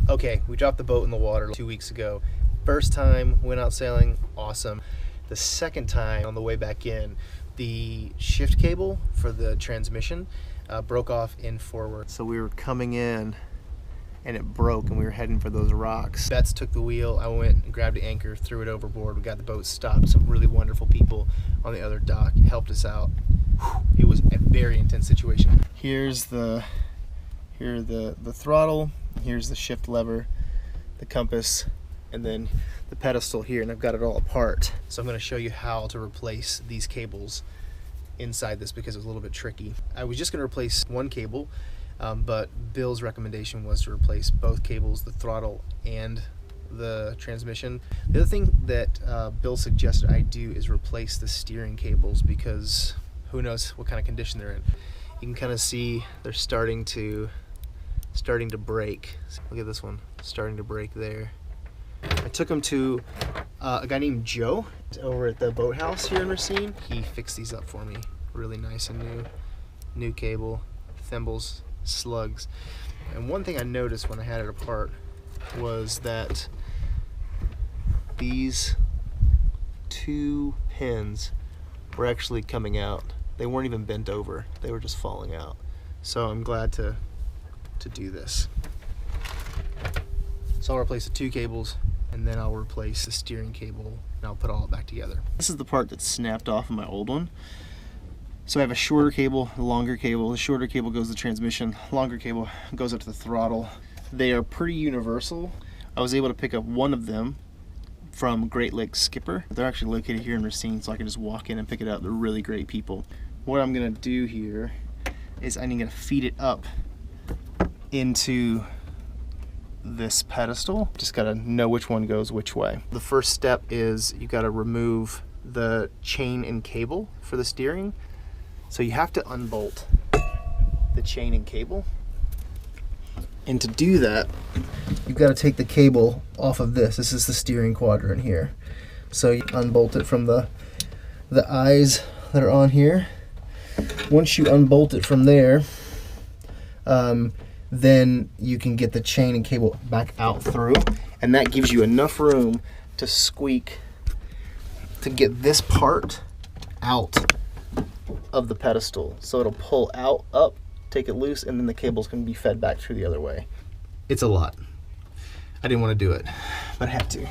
Okay, we dropped the boat in the water 2 weeks ago. First time, went out sailing, awesome. The second time, on the way back in, the shift cable for the transmission broke off in forward. So we were coming in and it broke and we were heading for those rocks. Betts took the wheel, I went and grabbed the anchor, threw it overboard, we got the boat stopped. Some really wonderful people on the other dock helped us out. It was a very intense situation. Here's the throttle, here's the shift lever, the compass, and then the pedestal here, and I've got it all apart. So I'm going to show you how to replace these cables inside this because it was a little bit tricky. I was just going to replace one cable, but Bill's recommendation was to replace both cables, the throttle and the transmission. The other thing that Bill suggested I do is replace the steering cables because who knows what kind of condition they're in. You can kind of see they're starting to break. Look at this one, starting to break there. I took them to a guy named Joe over at the boathouse here in Racine. He fixed these up for me, really nice and new cable, thimbles, slugs. And one thing I noticed when I had it apart was that these two pins were actually coming out. They weren't even bent over, they were just falling out. So I'm glad to do this. So I'll replace the two cables and then I'll replace the steering cable and I'll put all it back together. This is the part that snapped off of my old one. So I have a shorter cable, a longer cable. The shorter cable goes to the transmission, longer cable goes up to the throttle. They are pretty universal. I was able to pick up one of them from Great Lakes Skipper. They're actually located here in Racine, so I can just walk in and pick it up. They're really great people. What I'm gonna do here is I'm gonna feed it up into this pedestal. Just gotta know which one goes which way. The first step is you gotta remove the chain and cable for the steering. So you have to unbolt the chain and cable. And to do that, you've got to take the cable off of this. This is the steering quadrant here. So you unbolt it from the eyes that are on here. Once you unbolt it from there, then you can get the chain and cable back out through, and that gives you enough room to squeak to get this part out of the pedestal. So it'll pull out, up, take it loose, and then the cables can be fed back through the other way. It's a lot. I didn't want to do it, but I had to.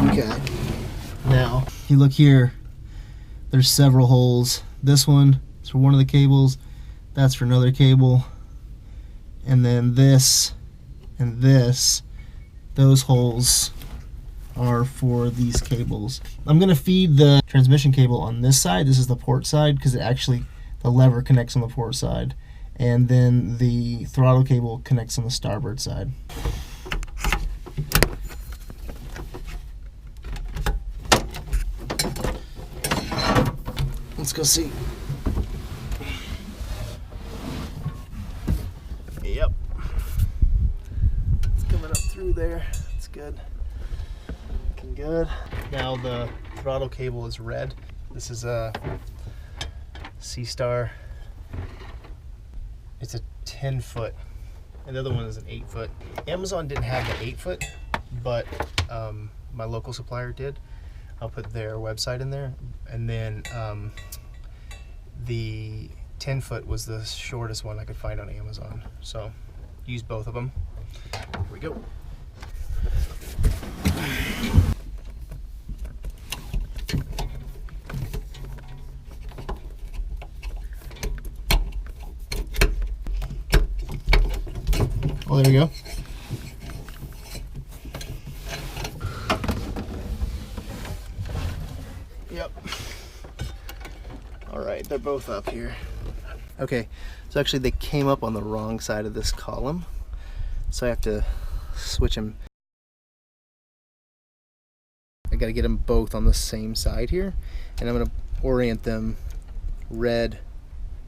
Okay, now you look here, there's several holes. This one is for one of the cables, that's for another cable, and then this and this, those holes are for these cables. I'm gonna feed the transmission cable on this side. This is the port side because it actually, the lever connects on the port side, and then the throttle cable connects on the starboard side. Let's go see. Yep. It's coming up through there. It's good. Looking good. Now the throttle cable is red. This is a Sea Star. It's a 10-foot. And the other one is an 8-foot. Amazon didn't have the 8-foot, but my local supplier did. I'll put their website in there. And then the 10-foot was the shortest one I could find on Amazon. So use both of them. Here we go. Oh, there we go. Yep. All right, they're both up here. Okay, so actually they came up on the wrong side of this column, so I have to switch them. I gotta get them both on the same side here, and I'm gonna orient them red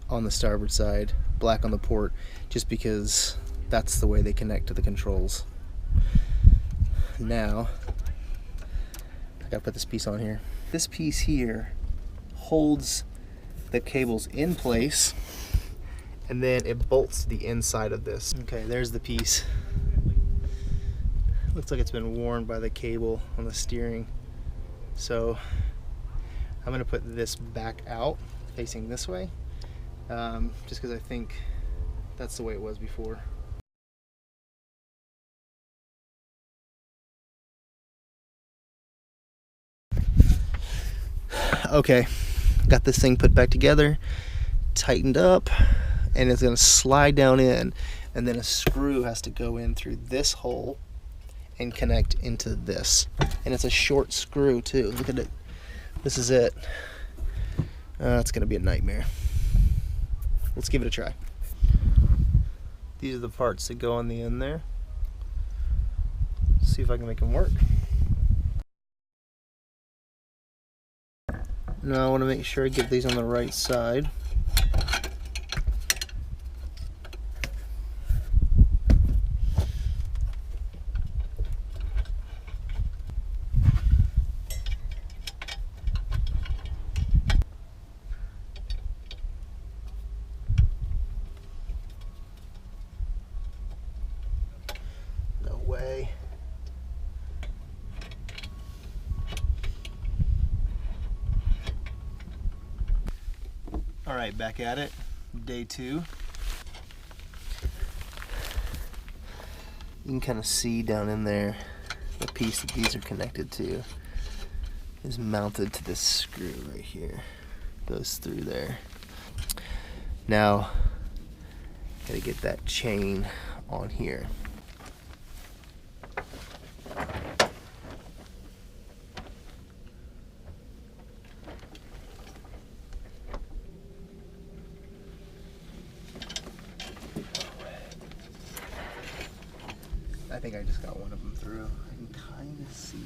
on the starboard side, black on the port, just because that's the way they connect to the controls. Now I gotta put this piece on here. This piece here holds the cables in place, and then it bolts the inside of this. Okay, there's the piece. Looks like it's been worn by the cable on the steering. So I'm gonna put this back out, facing this way, just because I think that's the way it was before. Okay, got this thing put back together, tightened up, and it's gonna slide down in, and then a screw has to go in through this hole and connect into this. And it's a short screw too. Look at it. This is it. It's gonna be a nightmare. Let's give it a try. These are the parts that go on the end there. See if I can make them work. Now I want to make sure I get these on the right side. No way. All right, back at it. Day 2. You can kind of see down in there the piece that these are connected to is mounted to this screw right here. Goes through there. Now, gotta get that chain on here. I think I just got one of them through. I can kind of see.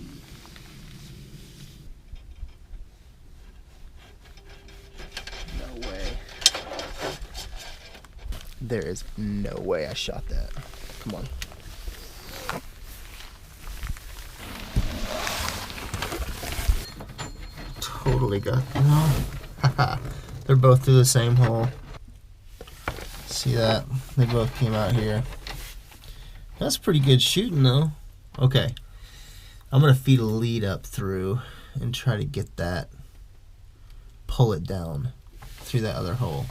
No way. There is no way I shot that. Come on. Totally got them. They're both through the same hole. See that? They both came out here. That's pretty good shooting though. Okay, I'm gonna feed a lead up through and try to get that, pull it down through that other hole.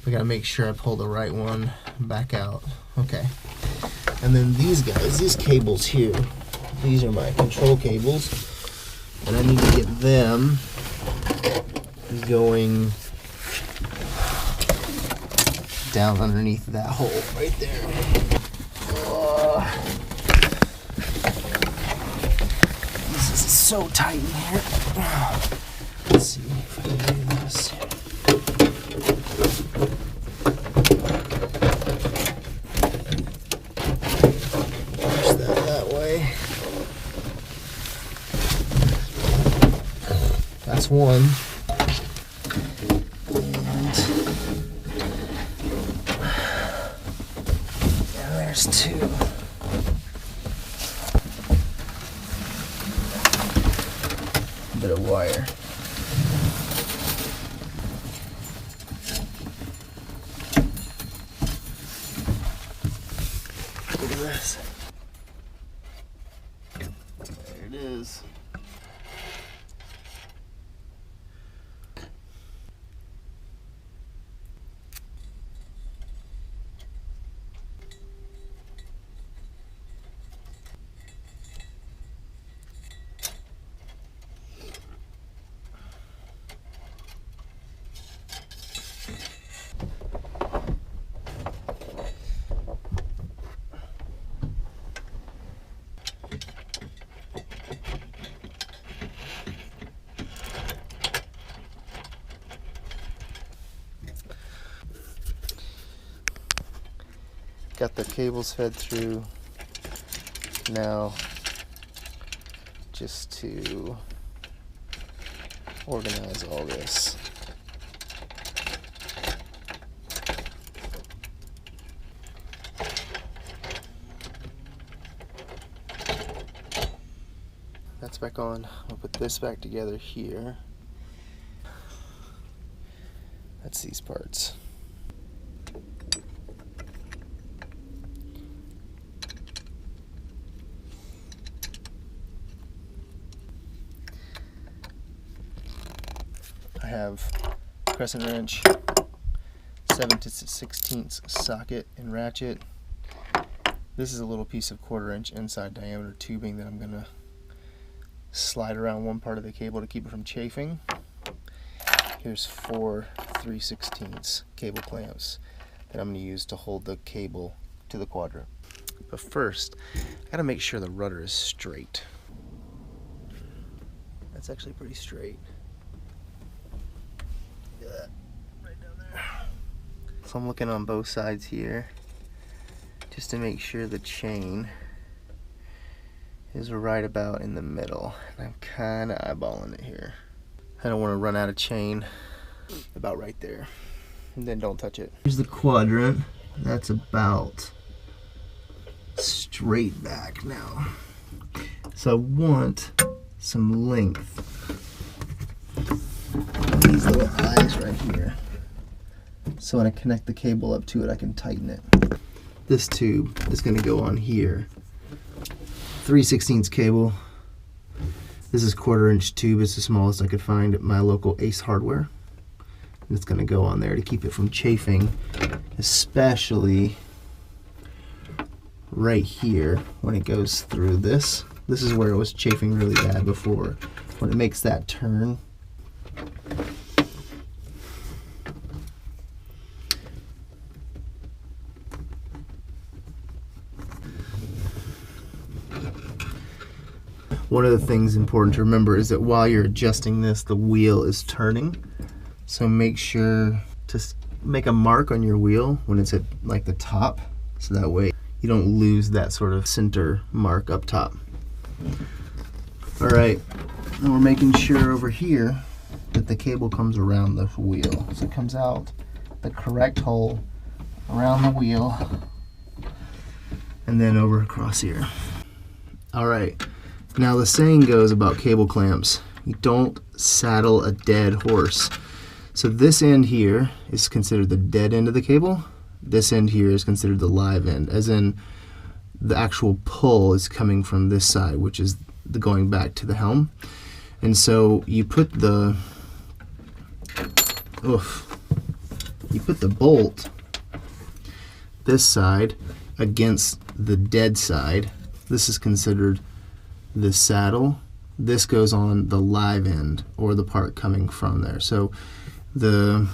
I gotta make sure I pull the right one back out. Okay, and then these guys, these cables here, these are my control cables, and I need to get them going down underneath that hole right there. This is so tight in here. Let's see if we can do this. Push that way. That's one. And there's 2. Bit of wire. Look at this. There it is. Got the cables fed through. Now, just to organize all this. That's back on. I'll put this back together here. That's these parts. I have crescent wrench, 7/16 socket and ratchet. This is a little piece of 1/4 inch inside diameter tubing that I'm going to slide around one part of the cable to keep it from chafing. Here's 4 3/16 cable clamps that I'm going to use to hold the cable to the quadrant. But first, I got to make sure the rudder is straight. That's actually pretty straight. Look at that, right down there. So I'm looking on both sides here just to make sure the chain is right about in the middle. And I'm kind of eyeballing it here. I don't want to run out of chain about right there. And then don't touch it. Here's the quadrant. That's about straight back now. So I want some length. These little eyes right here. So when I connect the cable up to it, I can tighten it. This tube is going to go on here. 3/16 cable. This is 1/4 inch tube. It's the smallest I could find at my local Ace Hardware. And it's going to go on there to keep it from chafing, especially right here when it goes through this. This is where it was chafing really bad before. When it makes that turn, one of the things important to remember is that while you're adjusting this, the wheel is turning. So make sure to make a mark on your wheel when it's at like the top, so that way you don't lose that sort of center mark up top. All right, and we're making sure over here that the cable comes around the wheel. So it comes out the correct hole around the wheel and then over across here. All right. Now the saying goes about cable clamps, you don't saddle a dead horse. So this end here is considered the dead end of the cable. This end here is considered the live end, as in the actual pull is coming from this side, which is the going back to the helm. And so you put the bolt this side against the dead side. This is considered the saddle. This goes on the live end, or the part coming from there. So the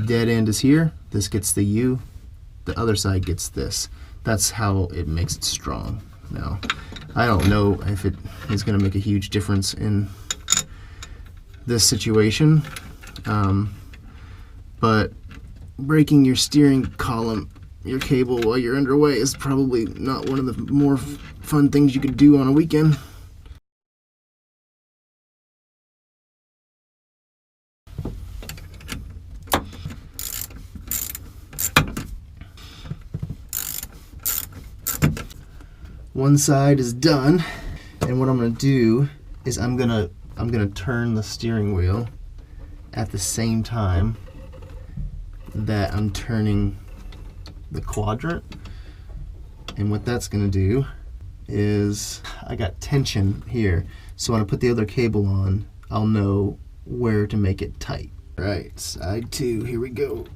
dead end is here, this gets the U, the other side gets this. That's how it makes it strong. Now, I don't know if it is going to make a huge difference in this situation, but breaking your steering column, your cable while you're underway is probably not one of the more fun things you could do on a weekend. One side is done, and what I'm going to do is I'm going to turn the steering wheel at the same time that I'm turning the quadrant. And what that's going to do is, I got tension here, so when I put the other cable on, I'll know where to make it tight. All right, side 2, here we go.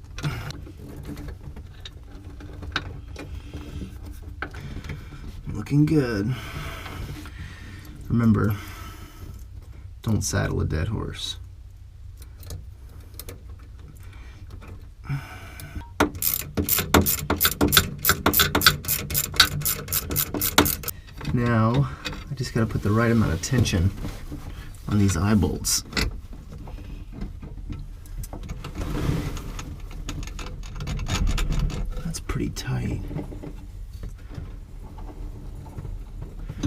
Looking good. Remember, don't saddle a dead horse. Now, I just got to put the right amount of tension on these eye bolts. That's pretty tight.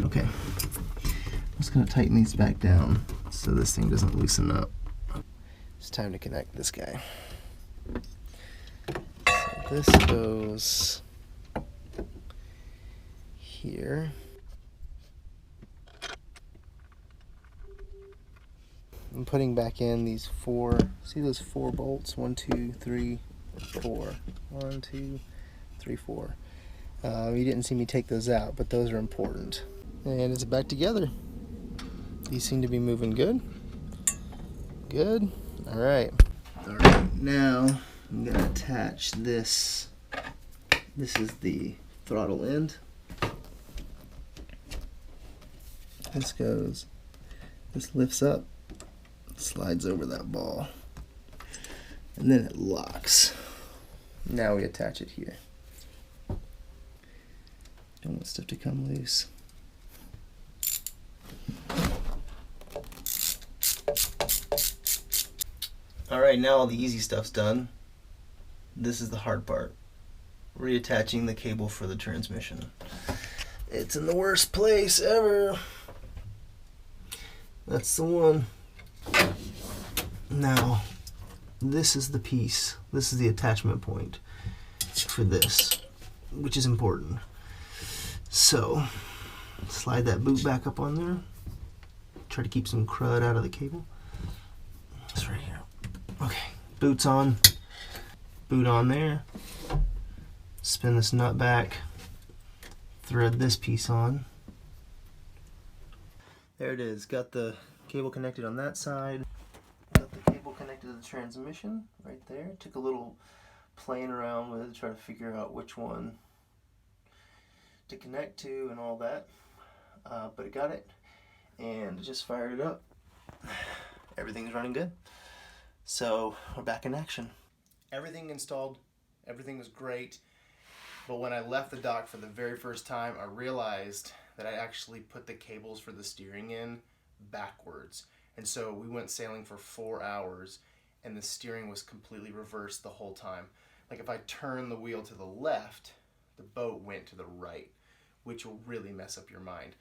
Okay, I'm just going to tighten these back down so this thing doesn't loosen up. It's time to connect this guy. So this goes here. I'm putting back in these 4, see those 4 bolts? 1, 2, 3, 4. 1, 2, 3, 4. You didn't see me take those out, but those are important. And it's back together. These seem to be moving good. Good. Alright. Alright, now I'm going to attach this. This is the throttle end. This lifts up, slides over that ball, and then it locks. Now we attach it here. Don't want stuff to come loose. Alright, now all the easy stuff's done. This is the hard part. Reattaching the cable for the transmission. It's in the worst place ever. That's the one. Now, this is the piece. This is the attachment point for this, which is important. So, slide that boot back up on there. Try to keep some crud out of the cable. It's right here. Okay, boot's on. Boot on there. Spin this nut back. Thread this piece on. There it is. Got the cable connected on that side. Got the cable connected to the transmission right there. Took a little playing around with it to try to figure out which one to connect to and all that. But it got it, and I just fired it up. Everything's running good. So we're back in action. Everything installed. Everything was great. But when I left the dock for the very first time, I realized that I actually put the cables for the steering in backwards. And so we went sailing for 4 hours and the steering was completely reversed the whole time. Like if I turn the wheel to the left, the boat went to the right, which will really mess up your mind.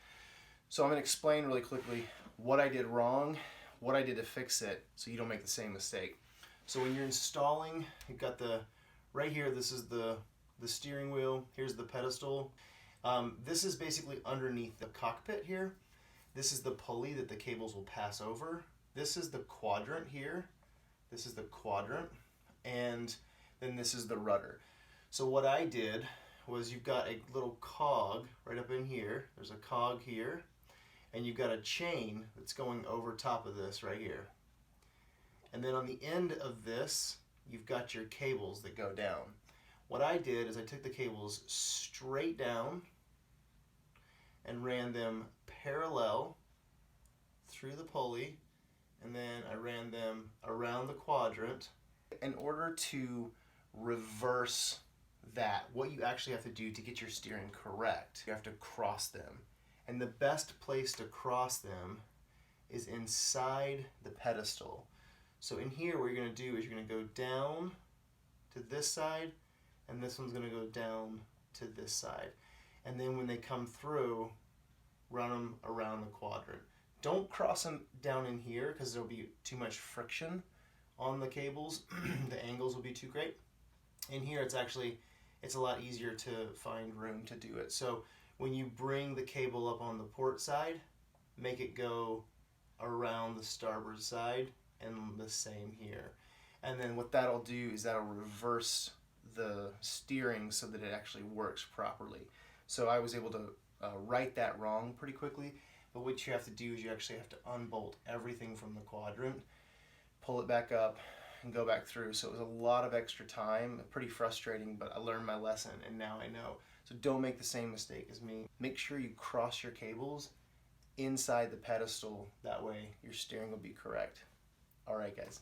So I'm going to explain really quickly what I did wrong, what I did to fix it, so you don't make the same mistake. So when you're installing, you've got the, right here, this is the steering wheel, here's the pedestal. This is basically underneath the cockpit here. This is the pulley that the cables will pass over. This is the quadrant here. This is the quadrant. And then this is the rudder. So what I did was you've got a little cog right up in here. There's a cog here. And you've got a chain that's going over top of this right here. And then on the end of this, you've got your cables that go down. What I did is I took the cables straight down and ran them parallel through the pulley, and then I ran them around the quadrant. In order to reverse that, what you actually have to do to get your steering correct, you have to cross them. And the best place to cross them is inside the pedestal. So in here what you're going to do is you're going to go down to this side, and this one's going to go down to this side. And then when they come through, run them around the quadrant. Don't cross them down in here because there'll be too much friction on the cables. The angles will be too great. In here it's a lot easier to find room to do it. So when you bring the cable up on the port side, make it go around the starboard side, and the same here. And then what that'll do is that'll reverse the steering so that it actually works properly. So I was able to right that wrong pretty quickly, but what you have to do is you actually have to unbolt everything from the quadrant, pull it back up, and go back through. So it was a lot of extra time, pretty frustrating, but I learned my lesson and now I know. So don't make the same mistake as me. Make sure you cross your cables inside the pedestal, that way your steering will be correct. Alright guys.